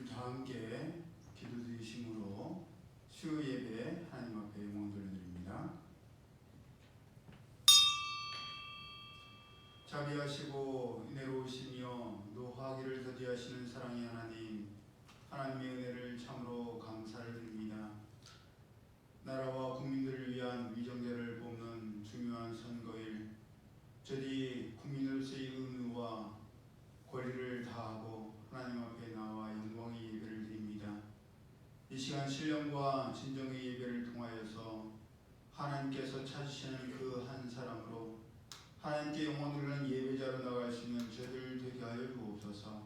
다 함께 기도 드리심으로 수요 예배 하나님 앞에 영광 돌려드립니다. 자비하시고 은혜로우시며 노하기를 더디하시는 사랑의 하나님, 하나님의 은혜를 참으로 감사를 드립니다. 나라와 국민들을 위한 위정자를 뽑는 중요한 선거일, 저희 국민으로서의 의무와 권리를 다하고 하나님 앞에 나와 영광의 예배를 드립니다. 이 시간 신령과 진정의 예배를 통하여서 하나님께서 찾으시는 그 한 사람으로 하나님께 영광 돌리는 예배자로 나갈 수 있는 저희들 되게 하여 주옵소서.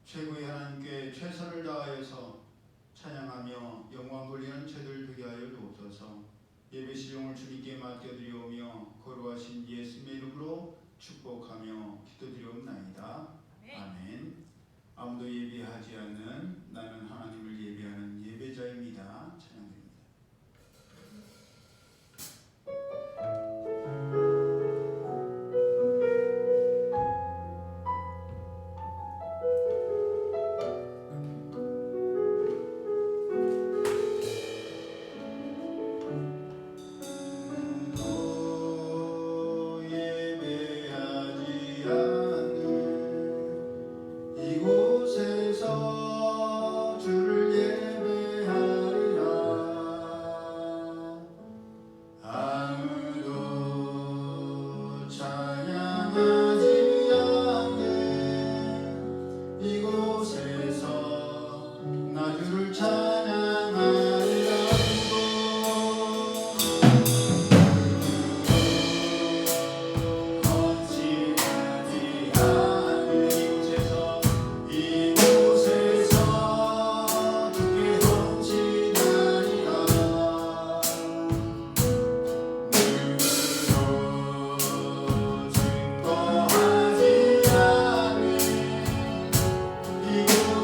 최고의 하나님께 최선을 다하여서 찬양하며 영광 돌리는 저희들 되게 하여 주옵소서. 예배 시종을 주님께 맡겨드리오며 거룩하신 예수님의 이름으로 축복하며 기도드리옵나이다. 아멘. 아무도 예배하지 않는 나는 하나님을 예배하는 예배자입니다. 찬양드립니다. 이곳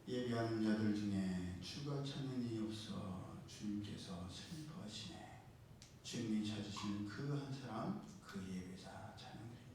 예배하는 자들 중에 주가 찾는 이 없어 주님께서 슬퍼하시네. 주님이 찾으시는 그 한 사람, 그 예배자 찬양드립니다.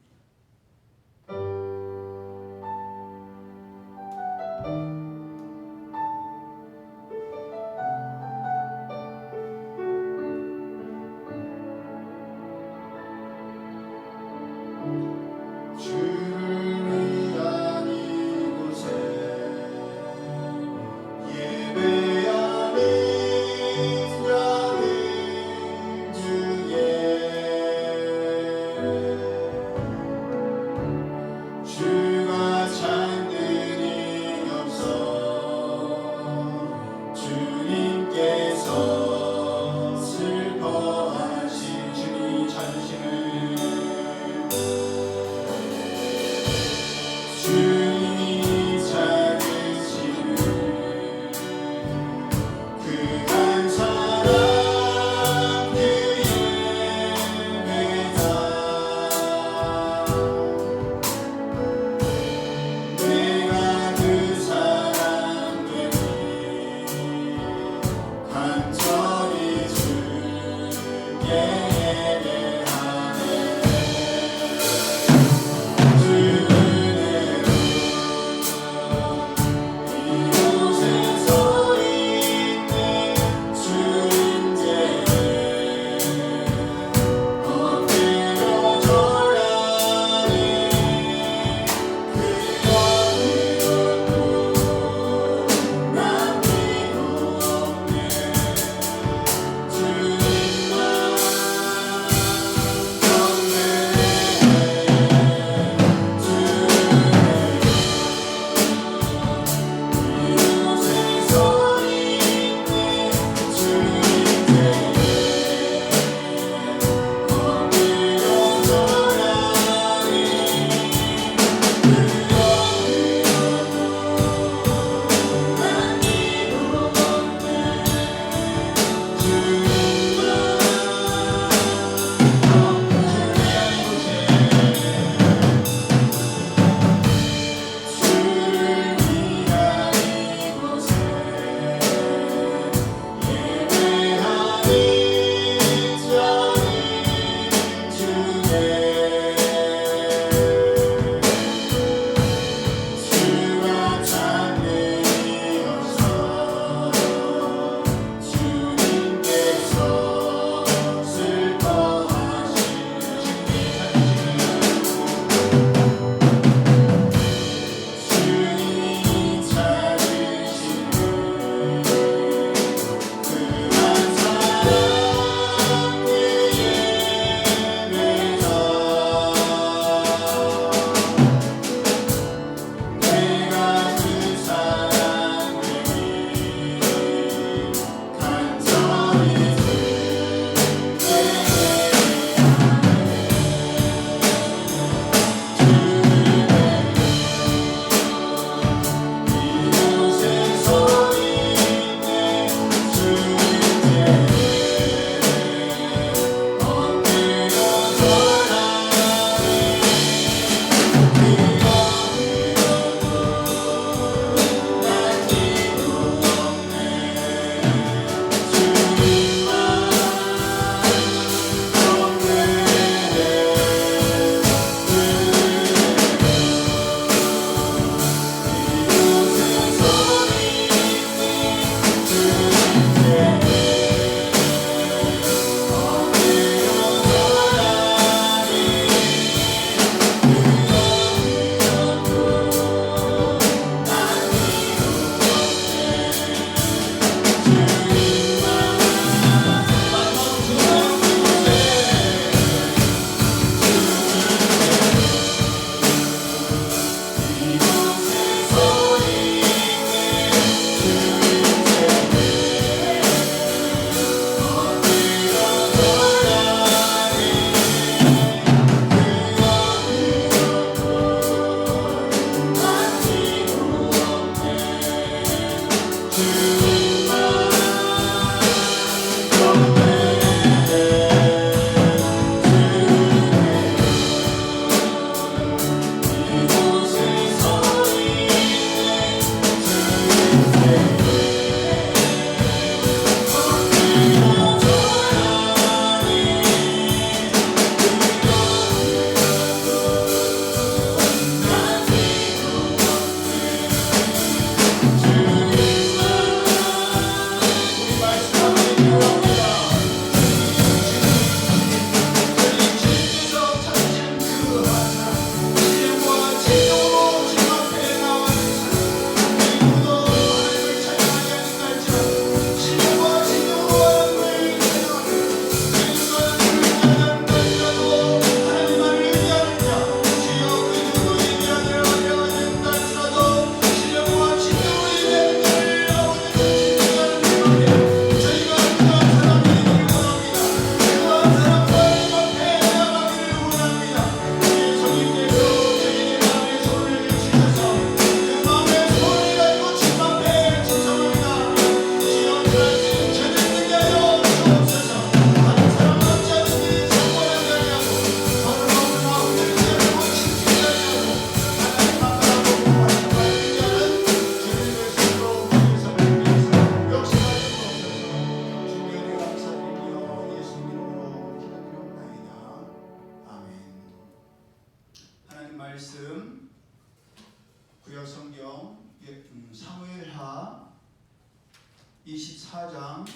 24장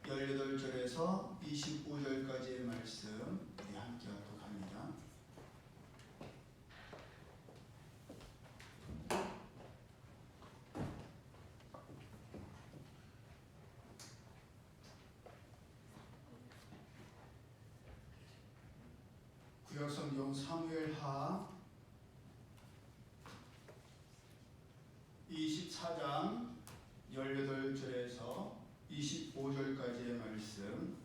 18절에서 25절까지의 말씀 우리 함께 합독합니다. 구약성경 사무엘하 24장 18절에서 25절까지의 말씀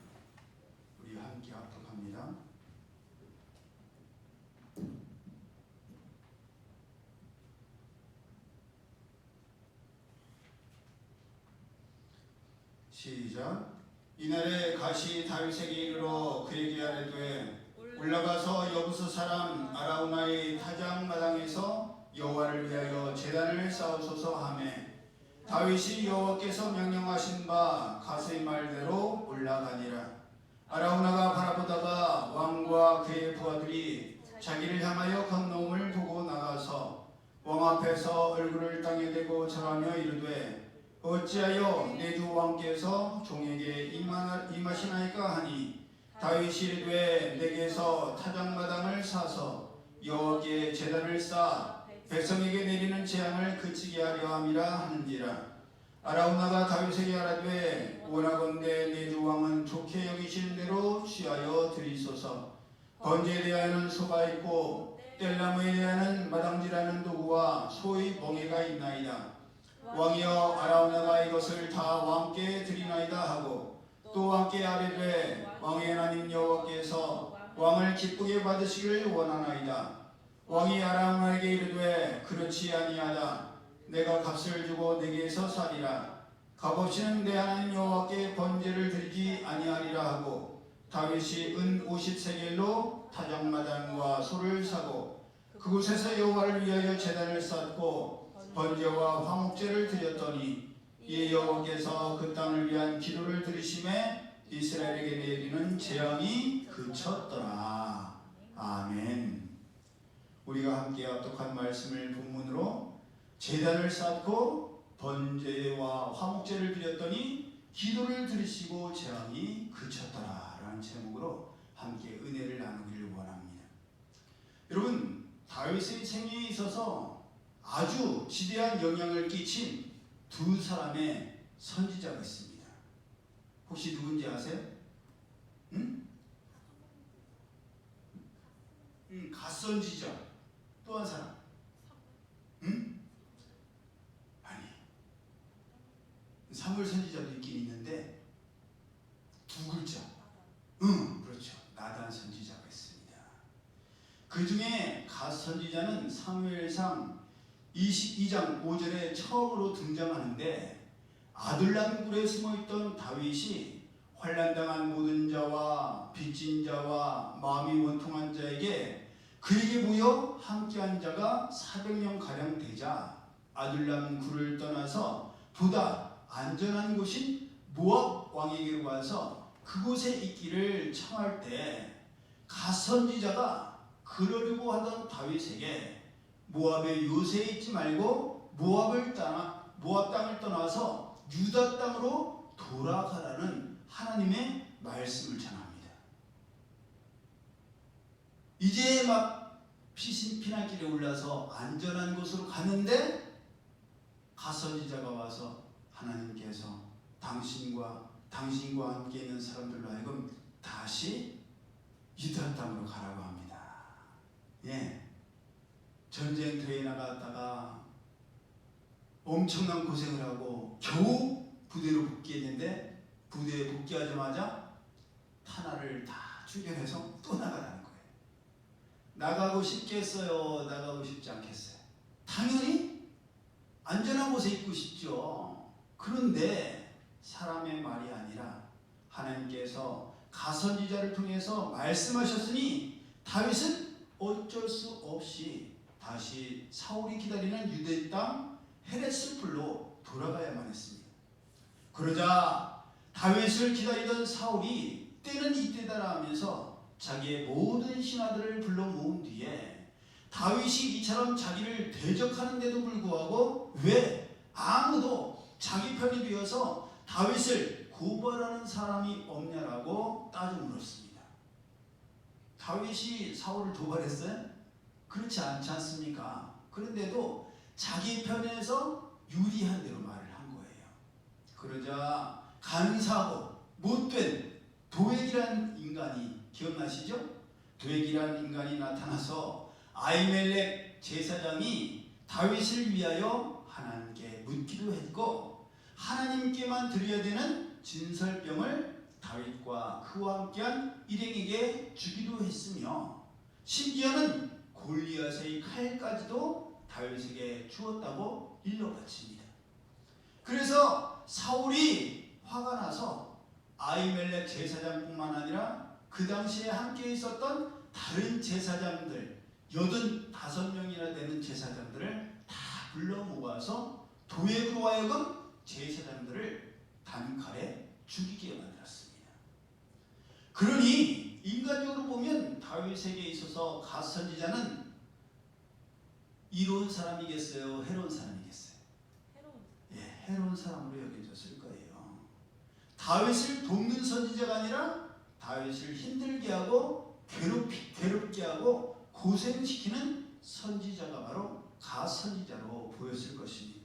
우리 함께 합독합니다. 시작. 이날에 가시 다윗에게 이르러 그에게 아뢰되 올라가서 여부스 사람 아라우나의 타작마당에서 여호와를 위하여 제단을 쌓으소서 하매 다윗이 여호와께서 명령하신 바 가세의 말대로 올라가니라. 아라우나가 바라보다가 왕과 그의 부하들이 자기를 향하여 건너옴을 보고 나가서 왕 앞에서 얼굴을 땅에 대고 절하며 이르되 어찌하여 내 주 왕께서 종에게 임하시나이까 하니 다윗이 이르되 내게서 타작마당을 사서 여호와께 제단을 쌓아 백성에게 내리는 재앙을 그치게 하려 함이라 하는지라. 아라우나가 다윗에게 아뢰되 원하건대 내 주 왕은 좋게 여기시는 대로 취하여 드리소서. 번제에 대하여는 소가 있고 뗄나무에 대하여는 마당질하는 도구와 소의 멍에가 있나이다. 왕이여 아라우나가 이것을 다 왕께 드리나이다 하고 또 왕께 아뢰되 왕의 하나님 여호와께서 왕을 기쁘게 받으시기를 원하나이다. 왕이 아라우나에게 이르되 그렇지 아니하다. 내가 값을 주고 내게서 사리라. 값없이는 내 하나님 여호와께 번제를 드리지 아니하리라 하고 다윗이 은 50세겔로 타작마당과 소를 사고 그곳에서 여호와를 위하여 제단을 쌓고 번제와 화목제를 드렸더니 이에 여호와께서 그 땅을 위한 기도를 들으심에 이스라엘에게 내리는 재앙이 그쳤더라. 아멘. 우리가 함께 합독한 말씀을 본문으로 제단을 쌓고 번제와 화목제를 드렸더니 기도를 들으시고 재앙이 그쳤더라 라는 제목으로 함께 은혜를 나누기를 원합니다. 여러분, 다윗의 생애에 있어서 아주 지대한 영향을 끼친 두 사람의 선지자가 있습니다. 혹시 누군지 아세요? 갓선지자. 또 한 사람. 아니. 사무엘 선지자도 있긴 있는데 두 글자. 그렇죠. 나단 선지자가 있습니다. 그 중에 갓선지자는 사무엘상 22장 5절에 처음으로 등장하는데 아둘람 굴에 숨어있던 다윗이 환난당한 모든 자와 빚진 자와 마음이 원통한 자에게 그에게 모여 함께한 자가 400명가량 되자 아둘람 굴을 떠나서 보다 안전한 곳인 모압 왕에게로 가서 그곳에 있기를 청할 때 갓선지자가 그러려고 하던 다윗에게 모압의 요새에 있지 말고 모압 땅을 떠나서 유다 땅으로 돌아가라는 하나님의 말씀을 전합니다. 이제 막 피난길에 올라서 안전한 곳으로 가는데 갓선지자가 와서 하나님께서 당신과 함께 있는 사람들로 하여금 다시 유다 땅으로 가라고 합니다. 예. 전쟁터에 나갔다가 엄청난 고생을 하고 겨우 부대로 복귀했는데 부대에 복귀하자마자 탄화를 다 충전해서 또 나가라는 거예요. 나가고 싶겠어요? 나가고 싶지 않겠어요? 당연히 안전한 곳에 있고 싶죠. 그런데 사람의 말이 아니라 하나님께서 가선지자를 통해서 말씀하셨으니 다윗은 어쩔 수 없이 다시 사울이 기다리는 유대 땅 헤레스풀로 돌아가야만 했습니다. 그러자 다윗을 기다리던 사울이 때는 이때다라 하면서 자기의 모든 신하들을 불러 모은 뒤에 다윗이 이처럼 자기를 대적하는데도 불구하고 왜 아무도 자기 편이 되어서 다윗을 고발하는 사람이 없냐라고 따져 물었습니다. 다윗이 사울을 도발했어요? 그렇지 않지 않습니까? 그런데도 자기 편에서 유리한 대로 말을 한 거예요. 그러자 간사하고 못된 도액이라는 인간이, 기억나시죠? 도액이라는 인간이 나타나서 아히멜렉 제사장이 다윗을 위하여 하나님께 묻기도 했고, 하나님께만 드려야 되는 진설병을 다윗과 그와 함께한 일행에게 주기도 했으며, 심지어는 골리앗의 칼까지도 다윗에게 주었다고 일러 바칩니다. 그래서 사울이 화가 나서 아히멜렉 제사장뿐만 아니라 그 당시에 함께 있었던 다른 제사장들 85명이나 되는 제사장들을 다 불러 모아서 도액으로 하여금 제사장들을 단칼에 죽이게 만들었습니다. 그러니 인간적으로 보면 다윗에게 있어서 갓 선지자는 이로운 사람이겠어요? 해로운 사람이겠어요? 해로운 사람으로 여겨졌을 거예요. 다윗을 돕는 선지자가 아니라 다윗을 힘들게 하고 괴롭게 하고 고생시키는 선지자가 바로 갓 선지자로 보였을 것입니다.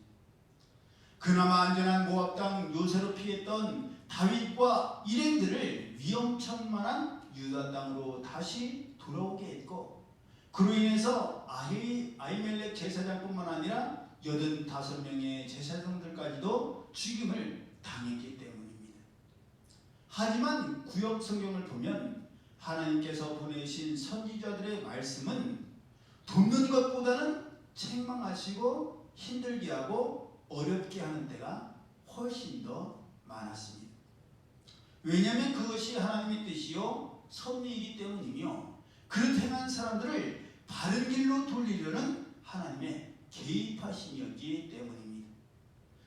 그나마 안전한 모압 땅 요새로 피했던 다윗과 일행들을 위험천만한 유다 땅으로 다시 돌아오게 했고, 그로 인해서 아히멜렉 제사장뿐만 아니라 85명의 제사장들까지도 죽임을 당했기 때문입니다. 하지만 구약 성경을 보면 하나님께서 보내신 선지자들의 말씀은 돕는 것보다는 책망하시고 힘들게 하고 어렵게 하는 때가 훨씬 더 많았습니다. 왜냐하면 그것이 하나님의 뜻이요 섭리이기 때문이며, 그렇게 행한 사람들을 바른 길로 돌리려는 하나님의 개입하심이었기 때문입니다.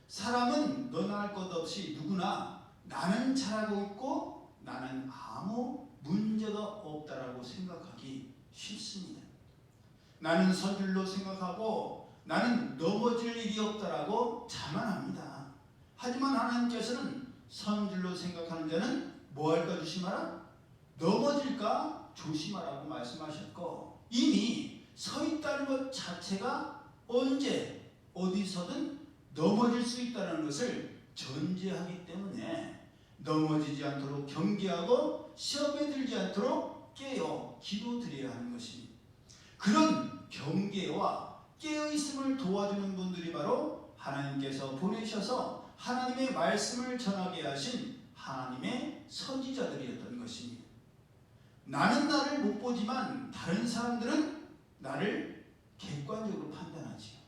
사람은 너나 할 것 없이 누구나 나는 잘하고 있고 나는 아무 문제가 없다라고 생각하기 쉽습니다. 나는 선줄로 생각하고 나는 넘어질 일이 없다라고 자만합니다. 하지만 하나님께서는 선줄로 생각하는 자는 뭐 할까 조심하라? 넘어질까 조심하라고 말씀하셨고, 이미 서 있다는 것 자체가 언제 어디서든 넘어질 수 있다는 것을 전제하기 때문에 넘어지지 않도록 경계하고 시험에 들지 않도록 깨어 기도드려야 하는 것입니다. 그런 경계와 깨어있음을 도와주는 분들이 바로 하나님께서 보내셔서 하나님의 말씀을 전하게 하신 하나님의 선지자들이었던 것입니다. 나는 나를 못 보지만 다른 사람들은 나를 객관적으로 판단하지요.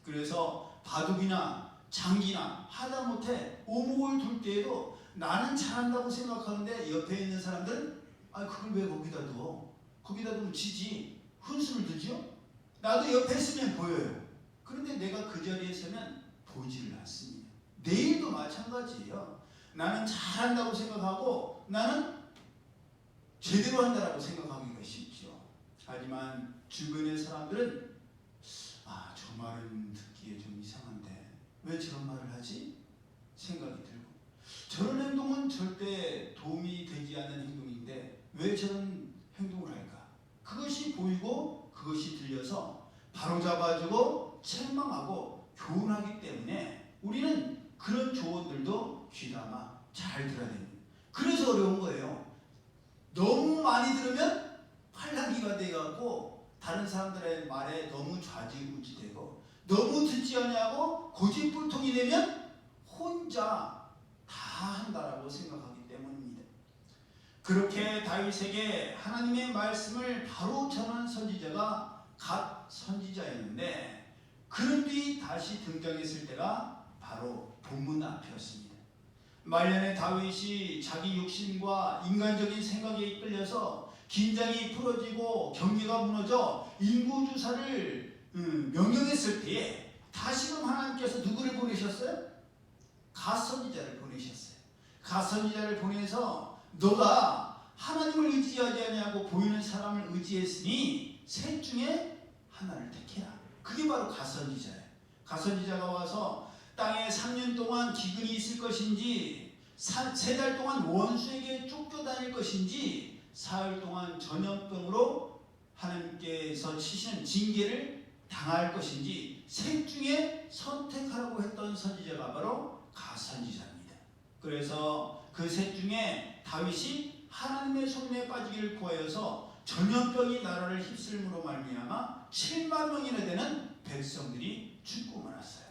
그래서 바둑이나 장기나 하다못해 오목을 둘 때에도 나는 잘한다고 생각하는데 옆에 있는 사람들은 그걸 왜 거기다 둬? 거기다 두면 지지. 훈수를 두죠? 나도 옆에 있으면 보여요. 그런데 내가 그 자리에 서면 보지를 않습니다. 내일도 마찬가지예요. 나는 잘한다고 생각하고 나는 제대로 한다라고 생각하기가 쉽죠. 하지만 주변의 사람들은 저 말은 듣기에 좀 이상한데 왜 저런 말을 하지? 생각이 들고, 저런 행동은 절대 도움이 되지 않는 행동인데 왜 저런 행동을 할까? 그것이 보이고 그것이 들려서 바로잡아주고 책망하고 교훈하기 때문에 우리는 그런 조언들도 귀담아 잘 들어야 됩니다. 그래서 어려운 거예요. 너무 많이 들으면 팔랑귀가 돼갖고 다른 사람들의 말에 너무 좌지우지되고, 너무 듣지 않냐고 고집불통이 되면 혼자 다 한다라고 생각하기 때문입니다. 그렇게 다윗에게 하나님의 말씀을 바로 전한 선지자가 갓 선지자였는데, 그런 뒤 다시 등장했을 때가 바로 본문 앞이었습니다. 말년에 다윗이 자기 욕심과 인간적인 생각에 이끌려서 긴장이 풀어지고 경계가 무너져 인구주사를 명령했을 때에 다시금 하나님께서 누구를 보내셨어요? 갓 선지자를 보내셨어요. 갓 선지자를 보내서 너가 하나님을 의지하지 아니하고 보이는 사람을 의지했으니 셋 중에 하나를 택해라. 그게 바로 갓 선지자예요. 갓 선지자가 와서 땅에 3년 동안 기근이 있을 것인지 3달 동안 원수에게 쫓겨다닐 것인지 사흘 동안 전염병으로 하나님께서 치시는 징계를 당할 것인지 셋 중에 선택하라고 했던 선지자가 바로 갓 선지자입니다. 그래서 그 셋 중에 다윗이 하나님의 손에 빠지기를 구하여서 전염병이 나라를 휩쓸므로 말미암아 7만 명이나 되는 백성들이 죽고 말았어요.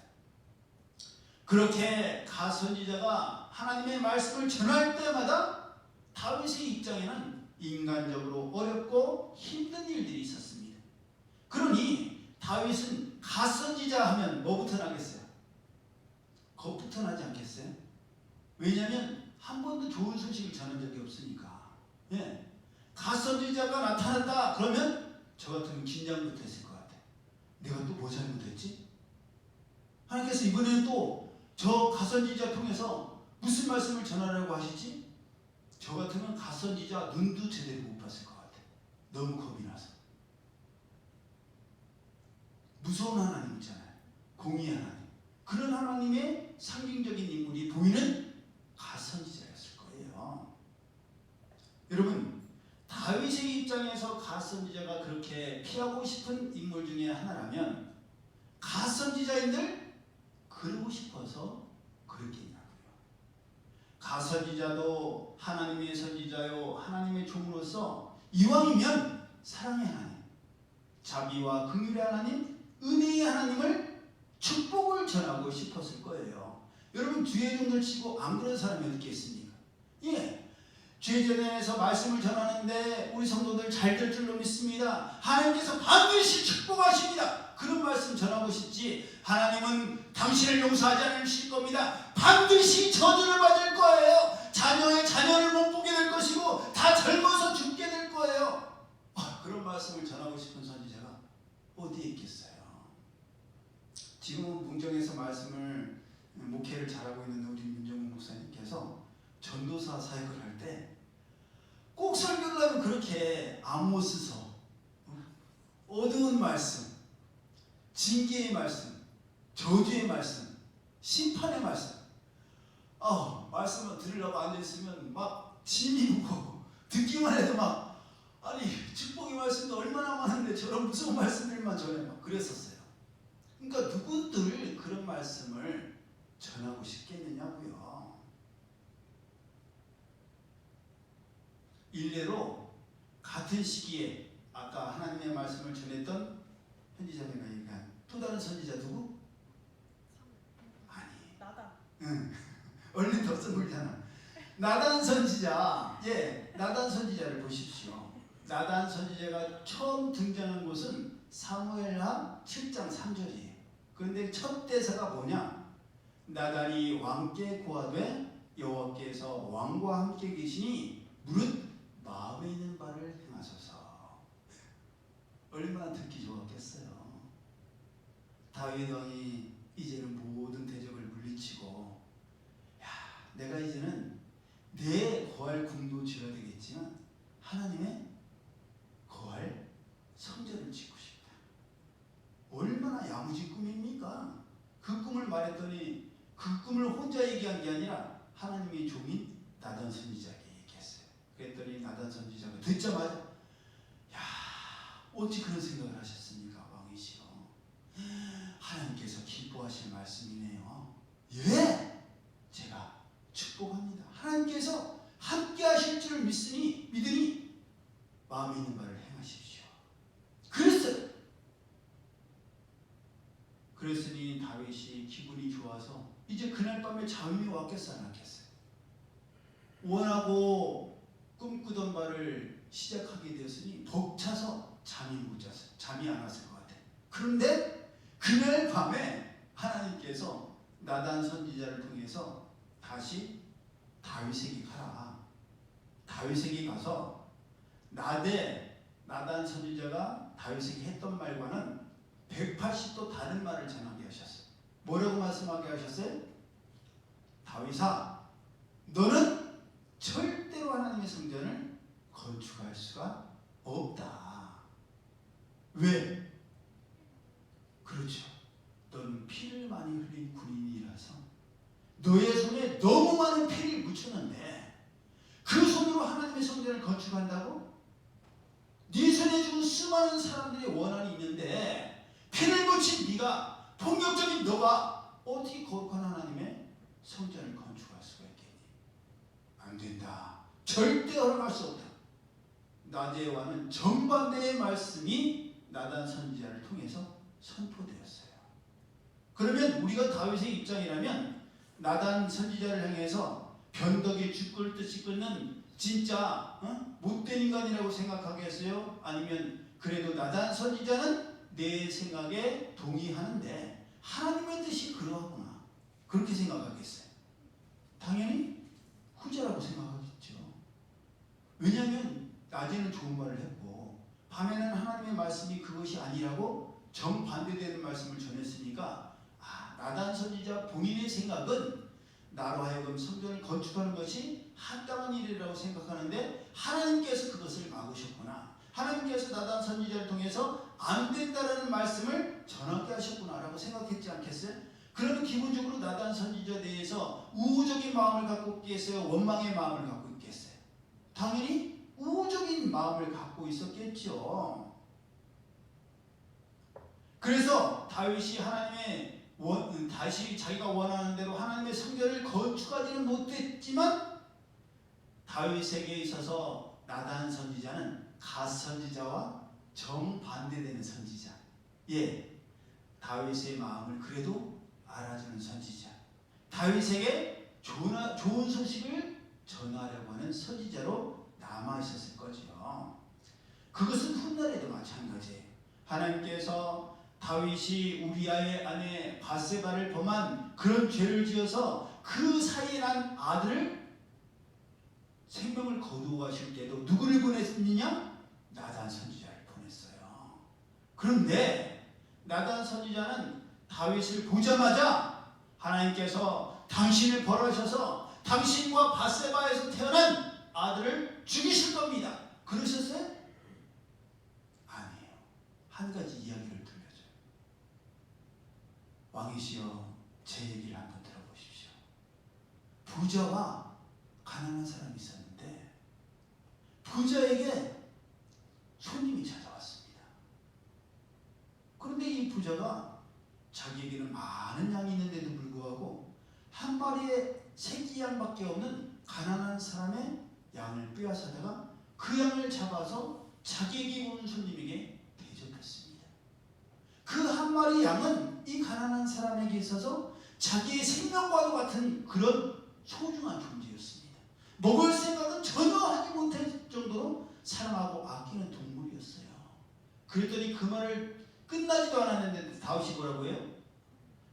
그렇게 갓 선지자가 하나님의 말씀을 전할 때마다 다윗의 입장에는 인간적으로 어렵고 힘든 일들이 있었습니다. 그러니 다윗은 갓 선지자 하면 뭐부터 나겠어요? 겁부터 나지 않겠어요? 왜냐하면 한 번도 좋은 소식을 전한 적이 없으니까. 예. 갓 선지자가 나타났다 그러면 저 같으면 긴장부터 했을 것 같아요. 내가 또 뭐 잘못했지? 하나님께서 이번에는 또 저 갓 선지자 통해서 무슨 말씀을 전하려고 하시지? 저 같으면 갓 선지자 눈도 제대로 못 봤을 것 같아요. 너무 겁이 나서. 무서운 하나님 있잖아요. 공의의 하나님. 그런 하나님의 상징적인 인물이 보이는 갓 선지자였을 거예요. 여러분, 다윗의 입장에서 갓 선지자가 그렇게 피하고 싶은 인물 중에 하나라면 갓 선지자인들 그러고 싶어서 그랬겠냐고요. 갓 선지자도 하나님의 선지자요 하나님의 종으로서 이왕이면 사랑의 하나님, 자비와 긍휼의 하나님, 은혜의 하나님을 축복을 전하고 싶었을 거예요. 여러분, 주의 종들 치고 안 그런 사람이 어디 있겠습니까? 예, 주의전에서 말씀을 전하는데 우리 성도들 잘 될 줄로 믿습니다. 하나님께서 반드시 축복하십니다. 그런 말씀 전하고 싶지, 하나님은 당신을 용서하지 않으실 겁니다. 반드시 저주를 받을 거예요. 자녀의 자녀를 못 보게 될 것이고 다 젊어서 죽게 될 거예요. 그런 말씀을 전하고 싶은 선지자가 어디에 있겠어요? 지금은 문정에서 말씀을 목회를 잘하고 있는 우리 문정훈 목사님께서 전도사 사역을 할 때 꼭 설교를 하면 그렇게 아모스서, 어두운 말씀, 징계의 말씀, 저주의 말씀, 심판의 말씀, 말씀을 들으려고 앉아있으면 막 침이 묻고 듣기만 해도 막 아니 축복의 말씀도 얼마나 많은데 저런 무서운 말씀들만 전해 막 그랬었어요. 그러니까 누구들 그런 말씀을 전하고 싶겠느냐고요. 일례로 같은 시기에 아까 하나님의 말씀을 전했던 선지자가 얘기한 또 다른 선지자 누구? 아니, 나다. 응. 얼른 더 써보잖아. 나단 선지자. 예, 나단 선지자를 보십시오. 나단 선지자가 처음 등장한 곳은 사무엘하 7장 3절이에요. 그런데 첫 대사가 뭐냐? 나단이 왕께 고하되 여호와께서 왕과 함께 계시니 무릇 마음에 있는 바를 행하소서. 얼마나 듣기 좋았겠어요. 다윗 왕이 이제는 모든 대적을 물리치고, 내가 이제는 내 거할 궁도 지어야 되겠지만 하나님의 거할 성전을 짓고 싶다. 얼마나 야무진 꿈입니까? 그 꿈을 말했더니 그 꿈을 혼자 얘기한 게 아니라 하나님의 종인 나단 선지자에게 얘기했어요. 그랬더니 나단 선지자가 듣자마자 어찌 그런 생각을 하셨습니까? 왕이시여, 하나님께서 기뻐하실 말씀이네요. 예, 제가 축복합니다. 하나님께서 함께 하실 줄 믿으니 마음에 있는 바를 행하십시오. 그랬어요. 그랬으니 다윗이 기분이 좋아서 이제 그날 밤에 잠이 왔겠어 안 왔겠어요? 원하고 꿈꾸던 바를 시작하게 되었으니 벅차서 잠이 못 잤어요. 잠이 안 왔을 것 같아요. 그런데 그날 밤에 하나님께서 나단 선지자를 통해서 다시 다윗에게 가라. 다윗에게 가서 나단 선지자가 다윗에게 했던 말과는 180도 다른 말을 전하게 하셨어요. 뭐라고 말씀하게 하셨어요? 다윗아, 너는 절대로 하나님의 성전을 건축할 수가 없다. 왜? 그렇죠. 너는 피를 많이 흘린 군인이라서 너의 손에 너무 많은 피를 묻혔는데 그 손으로 하나님의 성전을 건축한다고? 네 손에 지금 수많은 사람들의 원한이 있는데 피를 묻힌 네가, 폭력적인 너가 어떻게 거룩한 하나님의 성전을 건축할 수가 있겠니? 안 된다. 절대 허락할 수 없다. 나대와는 정반대의 말씀이 나단 선지자를 통해서 선포되었어요. 그러면 우리가 다윗의 입장이라면 나단 선지자를 향해서 변덕에 쥐끌듯이 끓는 진짜 못된 인간이라고 생각하겠어요? 아니면 그래도 나단 선지자는 내 생각에 동의하는데 하나님의 뜻이 그러하구나, 그렇게 생각하겠어요? 당연히 후자라고 생각하겠죠. 왜냐하면 낮에는 좋은 말을 했고 밤에는 하나님의 말씀이 그것이 아니라고 정반대되는 말씀을 전했으니까 나단 선지자 본인의 생각은 나로 하여금 성전을 건축하는 것이 합당한 일이라고 생각하는데 하나님께서 그것을 막으셨구나, 하나님께서 나단 선지자를 통해서 안 된다라는 말씀을 전하게 하셨구나라고 생각했지 않겠어요? 그러면 기본적으로 나단 선지자에 대해서 우호적인 마음을 갖고 있겠어요? 원망의 마음을 갖고 있겠어요? 당연히 우호적인 마음을 갖고 있었겠죠. 그래서 다윗이 다시 자기가 원하는 대로 하나님의 성전을 건축하지는 못했지만 다윗에게 있어서 나단 선지자는 갓 선지자와 정반대되는 선지자, 다윗의 마음을 그래도 알아주는 선지자, 다윗에게 좋은 소식을 전하려고 하는 선지자로 남아있었을 거죠. 그것은 훗날에도 마찬가지예요. 하나님께서 다윗이 우리아의 아내 바세바를 범한 그런 죄를 지어서 그 사이에 난 아들을 생명을 거두어가실 때도 누구를 보냈느냐? 나단 선지자를 보냈어요. 그런데 나단 선지자는 다윗을 보자마자 하나님께서 당신을 벌하셔서 당신과 바세바에서 태어난 아들을 죽이실 겁니다, 그러셨어요? 아니에요. 한 가지 이야기를 들려줘요. 왕이시여, 제 얘기를 한번 들어보십시오. 부자와 가난한 사람이 있었는데 부자에게 손님이 찾아왔습니다. 그런데 이 부자가 자기에게는 많은 양이 있는데도 불구하고 한 마리의 새끼 양밖에 없는 가난한 사람의 양을 빼앗아다가 그 양을 잡아서 자기에게 오는 손님에게 대접했습니다. 그 한 마리 양은 이 가난한 사람에게 있어서 자기의 생명과도 같은 그런 소중한 존재였습니다. 먹을 생각은 전혀 하지 못할 정도로 사랑하고 아끼는 동물이었어요. 그랬더니 그 말을 끝나지도 않았는데 다윗이 뭐라고 해요?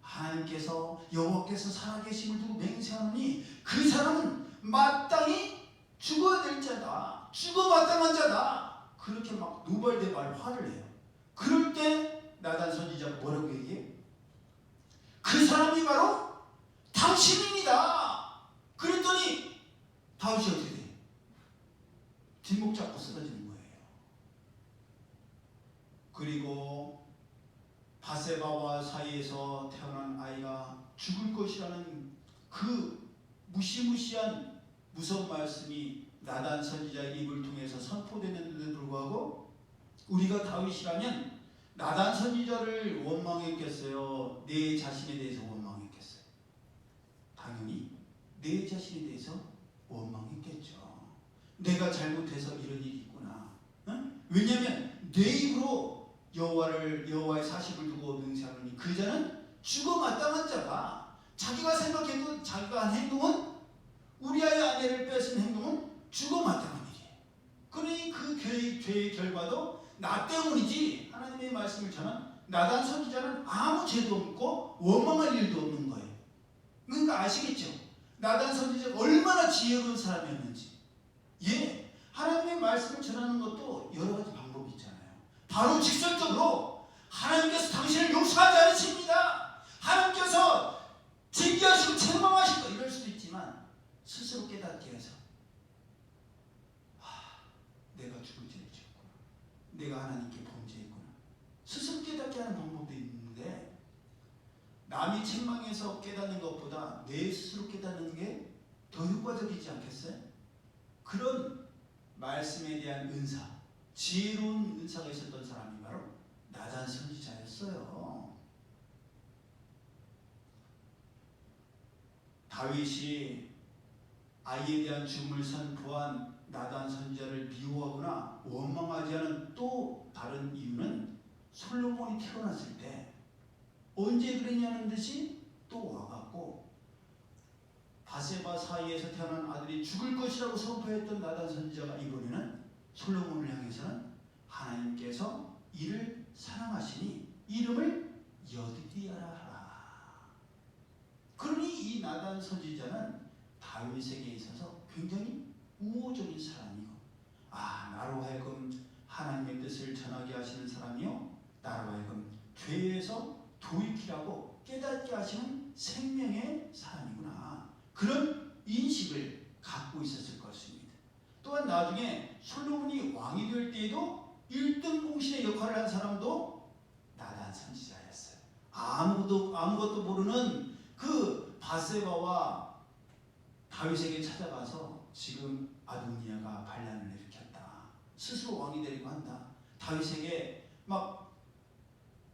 하나님께서 여호와께서 살아계심을 두고 맹세하노니 그 사람은 마땅히 죽어야 될 자다, 죽어 마땅한 자다, 그렇게 막 노발대발 화를 내요. 그럴 때 나단 선지자가 뭐라고 얘기해? 그 사람이 바로 당신입니다. 그랬더니 다윗이 어떻게 돼? 뒷목 잡고 쓰러지는 거예요. 그리고 바세바와 사이에서 태어난 아이가 죽을 것이라는 그 무시무시한 무서운 말씀이 나단 선지자의 입을 통해서 선포되는데도 불구하고 우리가 다윗이라면 나단 선지자를 원망했겠어요? 내 자신에 대해서 원망했겠어요? 당연히 내 자신에 대해서 원망했겠죠. 내가 잘못해서 이런 일이 있구나. 왜냐하면 내 입으로 여호와의 사십을 두고 맹세하노니 그 자는 죽어 마땅한 자가, 자기가 생각해도 자기가 한 행동은, 우리아의 아내를 뺏은 행동은 죽어 마땅한 일이에요. 그러니 그 죄의 결과도 나 때문이지, 하나님의 말씀을 전한 나단 선지자는 아무 죄도 없고 원망할 일도 없는 거예요. 그러니까 아시겠죠? 나단 선지자가 얼마나 지혜로운 사람이었는지. 하나님의 말씀을 전하는 것도 여러 가지 방법이 있잖아요. 바로 직설적으로 하나님께서 당신을 용서하지 않으십니다, 하나님께서 징계하시고 책망하시고 이럴 수도 있지만 스스로 깨닫게 해서 내가 죽을 죄를 지었구나, 내가 하나님께 범죄했구나, 스스로 깨닫게 하는 방법도 있는데 남이 책망해서 깨닫는 것보다 내 스스로 깨닫는 게 더 효과적이지 않겠어요? 그런 말씀에 대한 은사, 지혜로운 은사가 있었던 사람이 바로 나단 선지자였어요. 다윗이 아이에 대한 죽음을 선포한 나단 선지자를 미워하거나 원망하지 않은 또 다른 이유는 솔로몬이 태어났을 때 언제 그랬냐는 듯이 또 와갖고 바세바 사이에서 태어난 아들이 죽을 것이라고 선포했던 나단 선지자가 이번에는 솔로몬을 향해서는 하나님께서 이를 사랑하시니 이름을 여디디아라 하라. 그러니 이 나단 선지자는 다윗에게 있어서 굉장히 우호적인 사람이고, 나로 하여금 하나님의 뜻을 전하게 하시는 사람이요, 나로 하여금 죄에서 돌이키라고 깨닫게 하시는 생명의 사람이구나, 그런 인식을 갖고 있었을 것입니다. 또한 나중에 솔로몬이 왕이 될 때에도 1등 공신의 역할을 한 사람도 나단 선지자였어요. 아무것도 모르는 그 바세바와 다윗에게 찾아가서 지금 아도니아가 반란을 일으켰다, 스스로 왕이 되려고 한다, 다윗에게 막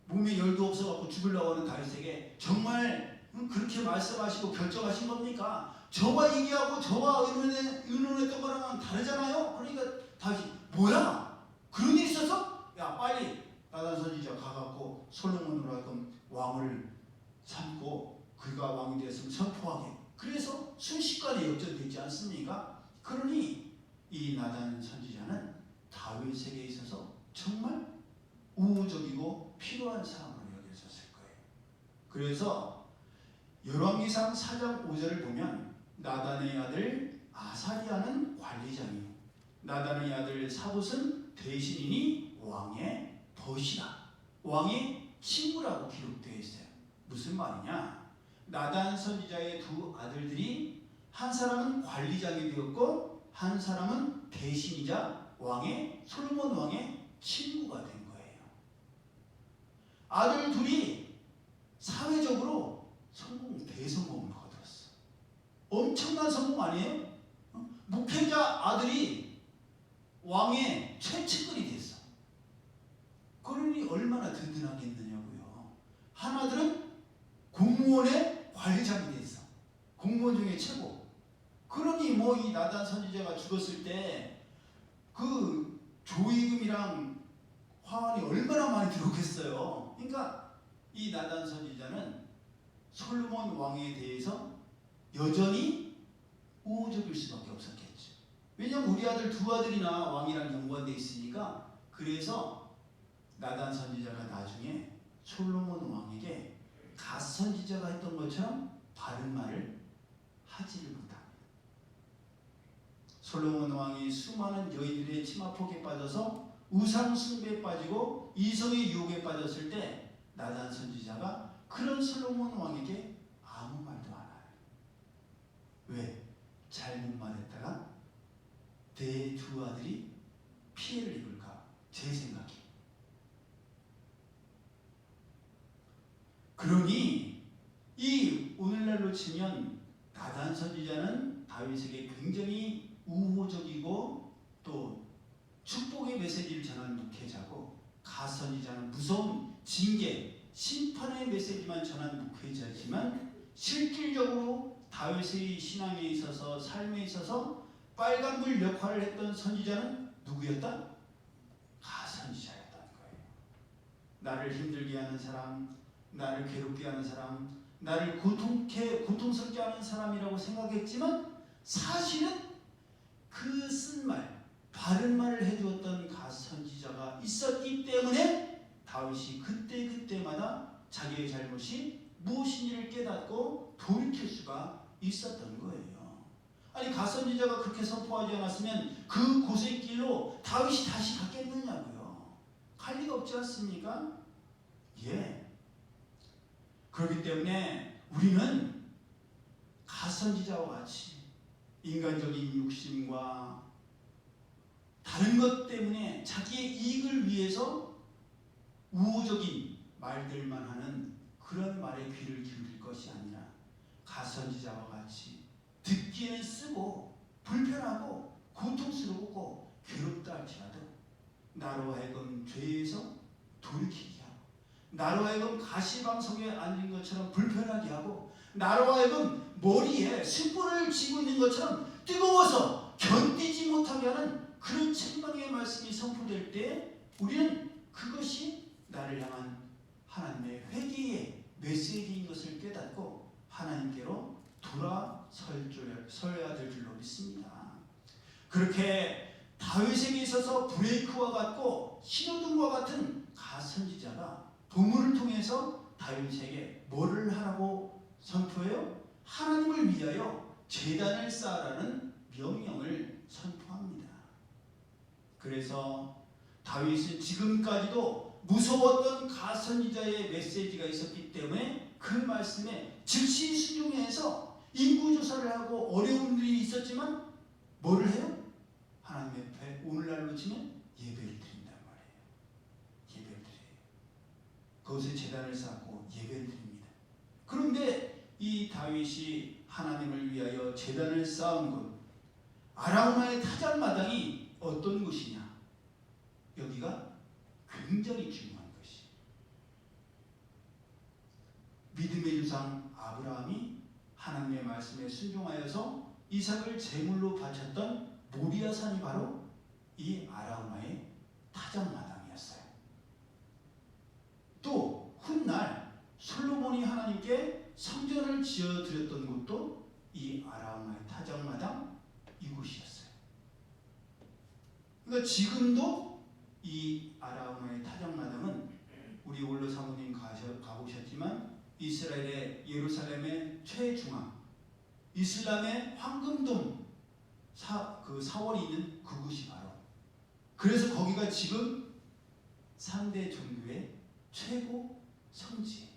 몸에 열도 없어갖고 죽으려고 하는 다윗에게 정말 그렇게 말씀하시고 결정하신 겁니까? 저와 얘기하고 저와 의논했던 거랑은 다르잖아요. 그러니까 다윗이 뭐야? 그런 일 있어서? 야, 빨리 나단 선지자 가갖고 솔로몬으로 하여금 왕을 삼고 그가 왕이 되었으면 선포하게. 그래서 순식간에 역전되지 않습니까? 그러니 이 나단 선지자는 다윗에게 있어서 정말 우호적이고 필요한 사람으로 여겨졌을 거예요. 그래서 열왕기상 4장 5절을 보면 나단의 아들 아사리아는 관리장이요 나단의 아들 사봇은 대신이니 왕의 벗이다, 왕의 친구라고 기록되어 있어요. 무슨 말이냐? 나단 선지자의 두 아들들이 한 사람은 관리장이 되었고 한 사람은 대신이자 왕의 솔로몬 왕의 친구가 된 거예요. 아들 둘이 사회적으로 대성공을 거뒀어. 엄청난 성공 아니에요? 목회자 아들이 왕의 최측근이 됐어. 그러니 얼마나 든든하겠느냐고요. 하나들은 공무원의 관리장이 됐어. 공무원 중에 최고. 그러니 뭐 이 나단 선지자가 죽었을 때 그 조의금이랑 화환이 얼마나 많이 들어오겠어요. 그러니까 이 나단 선지자는 솔로몬 왕에 대해서 여전히 우호적일 수밖에 없었겠죠. 왜냐하면 우리 아들 두 아들이나 왕이랑 연관되어 있으니까. 그래서 나단 선지자가 나중에 솔로몬 왕에게 갓 선지자가 했던 것처럼 바른 말을 하지를 못합니다. 솔로몬 왕이 수많은 여인들의 치마폭에 빠져서 우상 숭배에 빠지고 이성의 유혹에 빠졌을 때 나단 선지자가 그런 솔로몬 왕에게 아무 말도 안 해요. 왜? 잘못 말했다가 내 두 아들이 피해를 입을까, 제 생각이. 그러니 이 오늘날로 치면 나단 선지자는 다윗에게 굉장히 우호적이고 또 축복의 메시지를 전하는 목회자고, 갓 선지자는 무서운 징계, 심판의 메시지만 전하는 목회자지만 실질적으로 다윗의 신앙에 있어서 삶에 있어서 빨간불 역할을 했던 선지자는 누구였다? 갓 선지자였다는 거예요. 나를 힘들게 하는 사람, 나를 괴롭게 하는 사람, 나를 고통스럽게 하는 사람이라고 생각했지만 사실은 그 쓴 말, 바른 말을 해주었던 갓 선지자가 있었기 때문에 다윗이 그때마다 자기의 잘못이 무엇인지를 깨닫고 돌이킬 수가 있었던 거예요. 아니, 갓 선지자가 그렇게 선포하지 않았으면 그 고생길로 다윗이 다시 갔겠느냐고요. 갈 리가 없지 않습니까? 예. 그렇기 때문에 우리는 갓 선지자와 같이 인간적인 욕심과 다른 것 때문에 자기의 이익을 위해서 우호적인 말들만 하는 그런 말에 귀를 기울일 것이 아니라 가선지자와 같이 듣기에는 쓰고 불편하고 고통스럽고 괴롭다 할지라도 나로 하여금 죄에서 돌이키게 하고 나로 하여금 가시방석에 앉은 것처럼 불편하게 하고 나로 하여금 머리에 숯불을 쥐고 있는 것처럼 뜨거워서 견디지 못하게 하는 그런 책망의 말씀이 선포될 때 우리는 그것이 나를 향한 하나님의 회개의 메시지인 것을 깨닫고 하나님께로 돌아서야 될 줄로 믿습니다. 그렇게 다윗에게 있어서 브레이크와 같고 신호등과 같은 가선지자가 본문을 통해서 다윗에게 뭐를 하라고 선포해요? 하나님을 위하여 제단을 쌓으라는 명령을 선포합니다. 그래서 다윗은 지금까지도 무서웠던 가선지자의 메시지가 있었기 때문에 그 말씀에 즉시 순종해서 인구조사를 하고 어려운 일이 있었지만 뭐를 해요? 하나님 앞에 오늘날로 치면 예배를 드린단 말이에요. 예배를 드려요. 그것에 제단을 쌓고 예배를 드립니다. 그런데 이 다윗이 하나님을 위하여 제단을 쌓은 곳 아라우나의 타작마당이 어떤 곳이냐? 여기가 굉장히 중요한 것이 믿음의 조상 아브라함이 하나님의 말씀에 순종하여서 이삭을 제물로 바쳤던 모리아산이 바로 이 아라우나의 타작마당이었어요. 또 훗날 솔로몬이 하나님께 성전을 지어드렸던 곳도 이 아라우나의 타작마당 이곳이었어요. 그러니까 지금도 이 아라우나의 타작마당은 우리 올로 사모님 가보셨지만 이스라엘의 예루살렘의 최중앙 이슬람의 황금돔 그 사원이 있는 그곳이 바로 그래서 거기가 지금 3대 종교의 최고 성지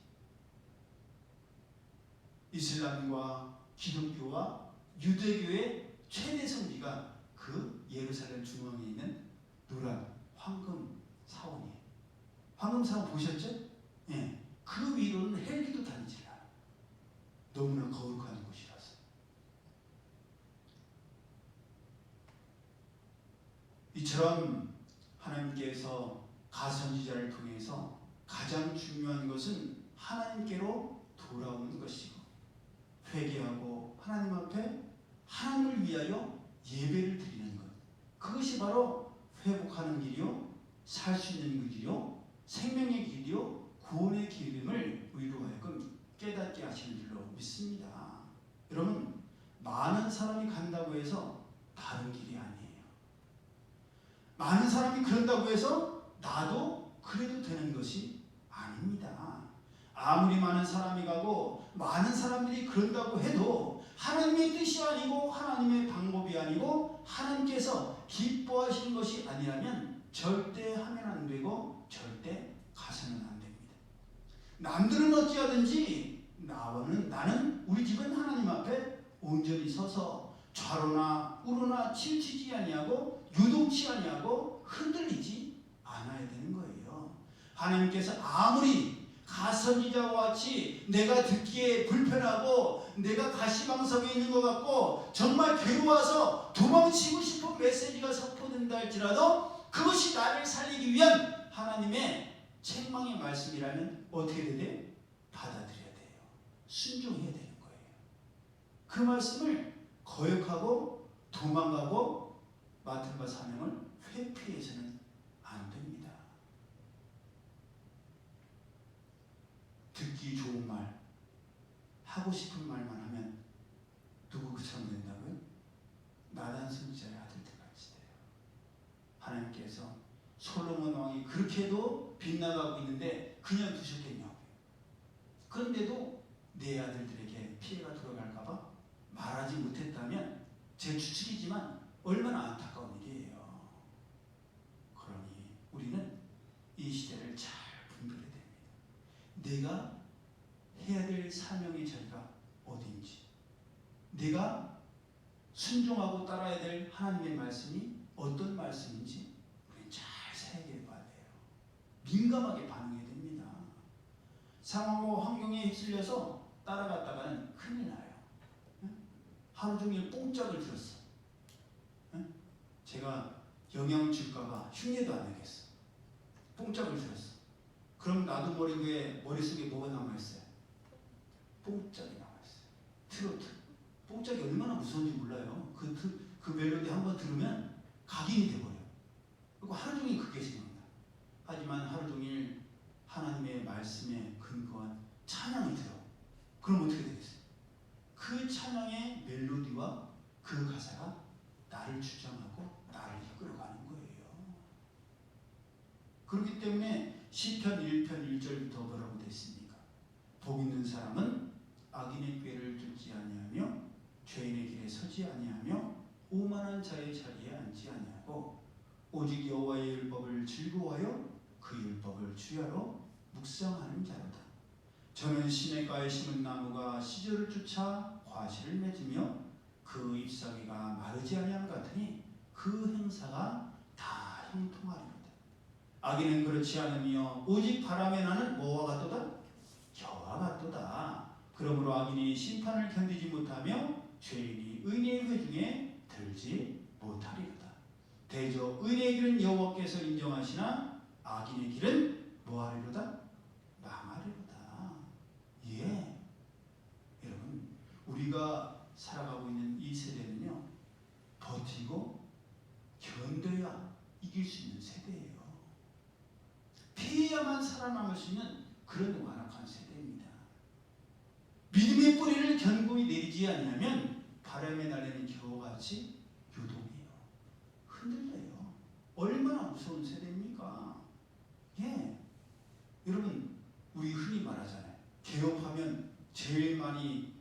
이슬람과 기독교와 유대교의 최대 성지가 그 예루살렘 중앙에 있는 노란 황금 사원이에요. 황금 사원 보셨죠? 예. 그 위로는 헬기도 다니질 않아요. 너무나 거룩한 곳이라서. 이처럼 하나님께서 가선지자를 통해서 가장 중요한 것은 하나님께로 돌아오는 것이고 회개하고 하나님 앞에 하나님을 위하여 예배를 드리는 것. 그것이 바로 회복하는 길이요 살 수 있는 길이요 생명의 길이요 구원의 길임을 우리로 하여금 깨닫게 하시는 줄로 믿습니다. 여러분 많은 사람이 간다고 해서 다른 길이 아니에요. 많은 사람이 그런다고 해서 나도 그래도 되는 것이 아닙니다. 아무리 많은 사람이 가고 많은 사람들이 그런다고 해도 하나님의 뜻이 아니고 하나님의 방법이 아니고 하나님께서 기뻐하시는 것이 아니라면 절대 하면 안 되고 절대 가서는 안 됩니다. 남들은 어찌하든지 나는 우리 집은 하나님 앞에 온전히 서서 좌로나 우로나 치우치지 아니하고 유동치 아니하고 흔들리지 않아야 되는 거예요. 하나님께서 아무리 가선지자와 같이 내가 듣기에 불편하고 내가 가시방석에 있는 것 같고 정말 괴로워서 도망치고 싶은 메시지가 선포된다 할지라도 그것이 나를 살리기 위한 하나님의 책망의 말씀이라면 어떻게 해야 돼요? 받아들여야 돼요. 순종해야 되는 거예요. 그 말씀을 거역하고 도망가고 맡은 바 사명을 회피해서는 안 됩니다. 듣기 좋은 말, 하고 싶은 말만 하면 누구 그처럼 된다고요? 나단 선지자의 아들들같이 돼요. 하나님께서 솔로몬 왕이 그렇게도 빗나가고 있는데 그냥 두셨겠냐고요. 그런데도 내 아들들에게 피해가 돌아갈까봐 말하지 못했다면 제 추측이지만 얼마나 안타까운 일이에요. 그러니 우리는 이 시대를 잘 분별해야 됩니다. 내가 해야 될 사명의 자리가 어딘지, 내가 순종하고 따라야 될 하나님의 말씀이 어떤 말씀인지 우리는 잘 새겨봐야 돼요. 민감하게 반응해야 됩니다. 상황과 환경에 휩쓸려서 따라갔다가는 큰일 나요. 하루 종일 뽕짝을 들었어. 제가 영향 줄까봐 흉내도 안 내겠어. 뽕짝을 들었어. 그럼 나도 모르게 머릿속에 뭐가 남아있어요? 뽕짝이 남아있어요. 트로트. 뽕짝이 얼마나 무서운지 몰라요. 그 멜로디 한번 들으면 각인이 돼버려요. 그리고 하루 종일 그게 생각나. 하지만 하루 종일 하나님의 말씀에 근거한 찬양을 들어. 그럼 어떻게 되겠어요? 그 찬양의 멜로디와 그 가사가 나를 주장하고 나를 이끌어가는 거예요. 그렇기 때문에 시편 1편 1절부터 뭐라고 되어 있습니까? 복 있는 사람은 악인의 꾀를 뚫지 아니하며 죄인의 길에 서지 아니하며 오만한 자의 자리에 앉지 아니하고 오직 여호와의 율법을 즐거워하여 그 율법을 주야로 묵상하는 자로다. 저는 시냇가에 심은 나무가 시절을 쫓아 과실을 맺으며 그 잎사귀가 마르지 아니함 같으니 그 행사가 다 형통하리로다. 악인은 그렇지 않으며 오직 바람에 나는 뭐와 같도다? 겨와 같도다. 그러므로 악인이 심판을 견디지 못하며 죄인이 의인의 회중에 들지 못하리로다. 대저 의인의 길은 여호와께서 인정하시나 악인의 길은 뭐하리로다? 망하리로다. 예, 여러분, 우리가 살아가고 있는 이 세대는요, 버티고 견뎌야 이길 수 있는 세대예요. 피해야만 살아남을 수 있는 그런 완악한 세대입니다. 믿음의 뿌리를 견고히 내리지 않으면 바람에 날리는 겨우같이 요동해요. 흔들려요. 얼마나 무서운 세대입니까? 예, 여러분, 우리 흔히 말하잖아요. 개업하면 제일 많이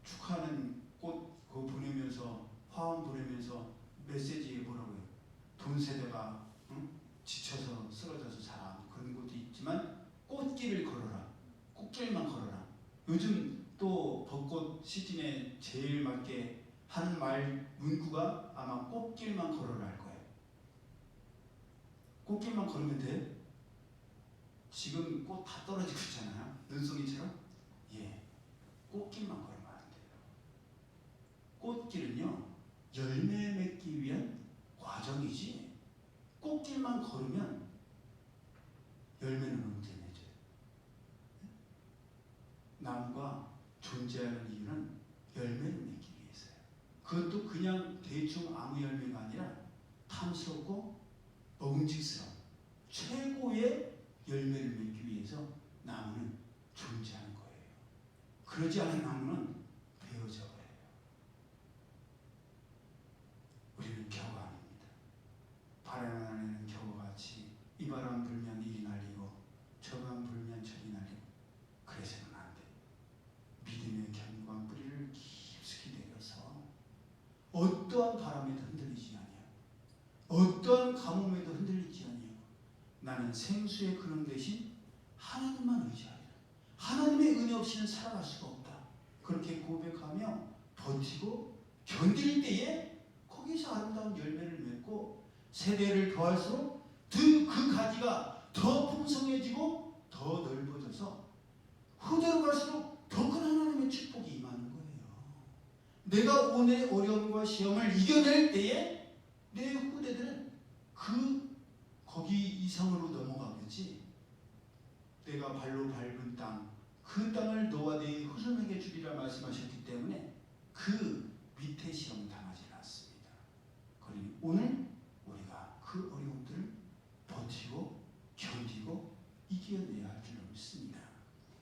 축하하는 꽃 그거 보내면서 화환 보내면서 메시지에 뭐라고요? 돈 세대가 지쳐서 쓰러져서 자라 그런 것도 있지만 꽃길을 걸어라. 꽃길만 걸어라. 요즘 또 벚꽃 시즌에 제일 맞게 하는 말 문구가 아마 꽃길만 걸어라 할 거예요. 꽃길만 걸으면 돼? 지금 꽃 다 떨어지고 있잖아요. 눈송이처럼. 예, 꽃길만 걸으면 안 돼요. 꽃길은요, 열매 맺기 위한 과정이지 꽃길만 걸으면 열매는 언제 맺어요? 나무가 존재하는 이유는 열매를 맺기 위해서요. 그것도 그냥 대충 아무 열매가 아니라 탐스럽고 먹음직스러운 최고의 열매를 맺기 위해서 나무는 존재하는 거예요. 그러지 않은 나무는 베어져 버려요. 우리는 겨가 아닙니다. 바람 안에는 겨우같이 이 바람 불면 이리 날리고 저 바람 불면 저리 날리고 그래서는 안 돼. 믿음의 견고한 뿌리를 깊숙이 내려서 어떠한 바람에도 흔들리지 아니하고 어떠한 가뭄에도 흔들리지 아니하고 나는 생수의 근원 대신 하나님만 의지하리라. 하나님의 은혜 없이는 살아갈 수가 없다. 그렇게 고백하며 버티고 견딜 때에 거기서 아름다운 열매를 맺고 세대를 더할수록 그 가지가 더 풍성해지고 더 넓어져서 후대로 갈수록 더 큰 하나님의 축복이 임하는 거예요. 내가 오늘의 어려움과 시험을 이겨낼 때에 내 후대들은 거기 이상으로 넘어가겠지. 내가 발로 밟은 땅, 그 땅을 너와 내 후손에게 주리라 말씀하셨기 때문에 그 밑에 시험 당하지 않습니다. 그러니 오늘 우리가 그 어려움들을 버티고 견디고 이겨내야 할 줄로 믿습니다.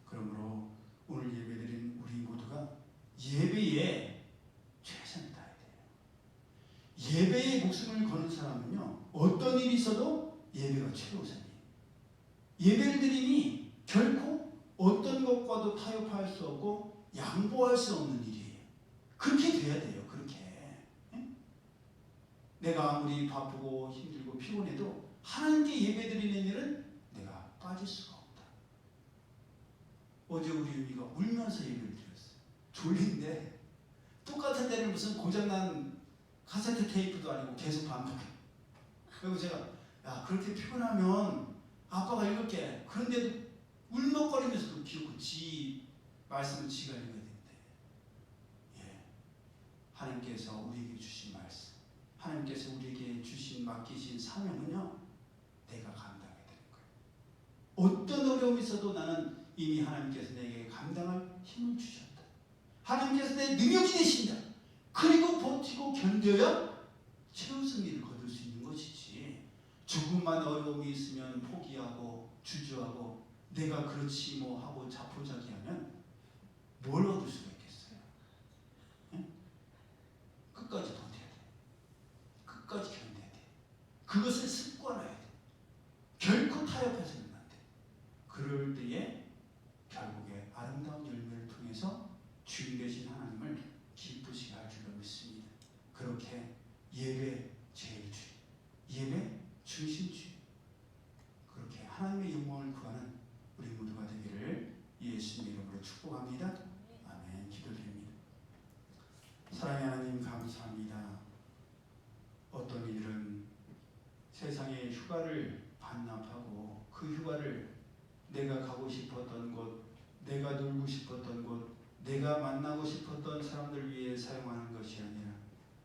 그러므로 오늘 예배드린 우리 모두가 예배에 최선을 다해야 돼요. 예배에 목숨을 거는 사람은요, 어떤 일이 있어도 예배가 최우선이에요. 예배를 드리니 결코 어떤 것과도 타협할 수 없고 양보할 수 없는 일이에요. 그렇게 돼야 돼요. 그렇게. 내가 아무리 바쁘고 힘들고 피곤해도 하나님께 예배드리는 일은 내가 빠질 수가 없다. 어제 우리 유미가 울면서 예배를 드렸어요. 졸린데 똑같은 데는 무슨 고장난 카세트 테이프도 아니고 계속 반복해. 그리고 제가 야 그렇게 피곤하면 아빠가 읽을게. 그런데도 울먹거리면서도 기억고 지 말씀을 지가 읽어야 된대. 예, 하나님께서 우리에게 주신 말씀, 하나님께서 우리에게 주신 맡기신 사명은요, 내가 감당해야 되는 거예요. 어떤 어려움이 있어도 나는 이미 하나님께서 내게 감당할 힘을 주셨다. 하나님께서 내 능력이 되신다. 그리고 버티고 견뎌야 최우승리를 거둘 수 있는 것이지. 조금만 어려움이 있으면 포기하고 주저하고 내가 그렇지 뭐 하고 자포자기하면 뭘 얻을 수가 있겠어요? 응? 끝까지 버텨야 돼. 끝까지 견뎌야 돼. 그것을 습관화해야 돼. 결코 타협해서는 안 돼. 그럴 때에 결국에 아름다운 열매를 통해서 주인 되신 하나님을 기쁘시게 할 줄로 믿습니다. 그렇게 예배 제일주의, 예배 중심주의, 그렇게 하나님의 영광을 구하는 우리 모두가 되기를 예수님의 이름으로 축복합니다. 아멘. 기도드립니다. 사랑의 하나님 감사합니다. 어떤 이들은 세상의 휴가를 반납하고 그 휴가를 내가 가고 싶었던 곳, 내가 놀고 싶었던 곳, 내가 만나고 싶었던 사람들 위해 사용하는 것이 아니라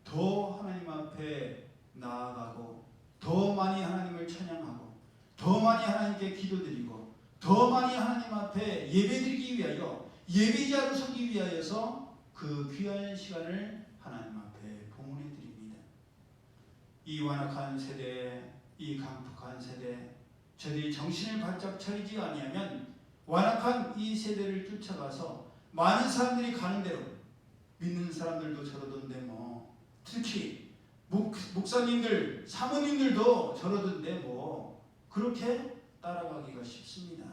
더 하나님 앞에 나아가고 더 많이 하나님을 찬양하고 더 많이 하나님께 기도드리고 더 많이 하나님 앞에 예배드리기 위하여 예배자로 서기 위하여서 그 귀한 시간을 하나님 앞에 봉헌해 드립니다. 이 완악한 세대, 이 강폭한 세대, 저들이 정신을 바짝 차리지 아니하면 완악한 이 세대를 쫓아가서 많은 사람들이 가는 대로, 믿는 사람들도 저러던데 뭐 특히 목사님들, 사모님들도 저러던데 뭐 그렇게 따라가기가 쉽습니다.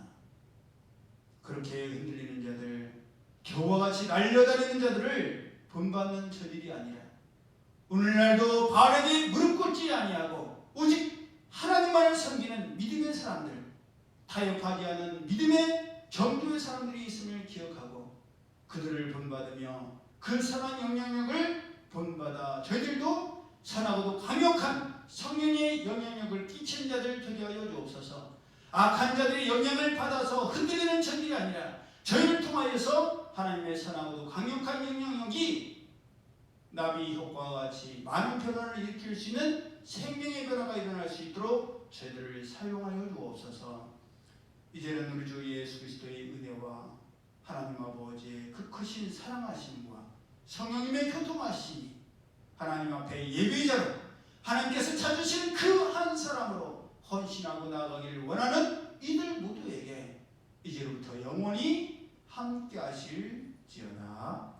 그렇게 흔들리는 자들, 겨와 같이 날려다니는 자들을 본받는 저들이 아니라 오늘날도 바알에게 무릎 꿇지 아니하고 오직 하나님만을 섬기는 믿음의 사람들, 타협하지 않은 믿음의 정도의 사람들이 있음을 기억하고 그들을 본받으며 그 선한 영향력을 본받아 저희들도 선하고도 강력한 성령의 영향력을 끼치는 자들 되게 하여 주옵소서. 악한 자들의 영향을 받아서 흔들리는 저들이 아니라 저희를 통하여서 하나님의 선하고도 강력한 영향력이 나비 효과와 같이 많은 변화를 일으킬 수 있는 생명의 변화가 일어날 수 있도록 저희들을 사용하여 주옵소서. 이제는 우리 주 예수 그리스도의 은혜와 하나님 아버지의 그 크신 사랑하심과 성령님의 교통하심이 하나님 앞에 예배자로 하나님께서 찾으시는 그 한 사람으로 헌신하고 나아가기를 원하는 이들 모두에게 이제부터 영원히 함께 하실지어다.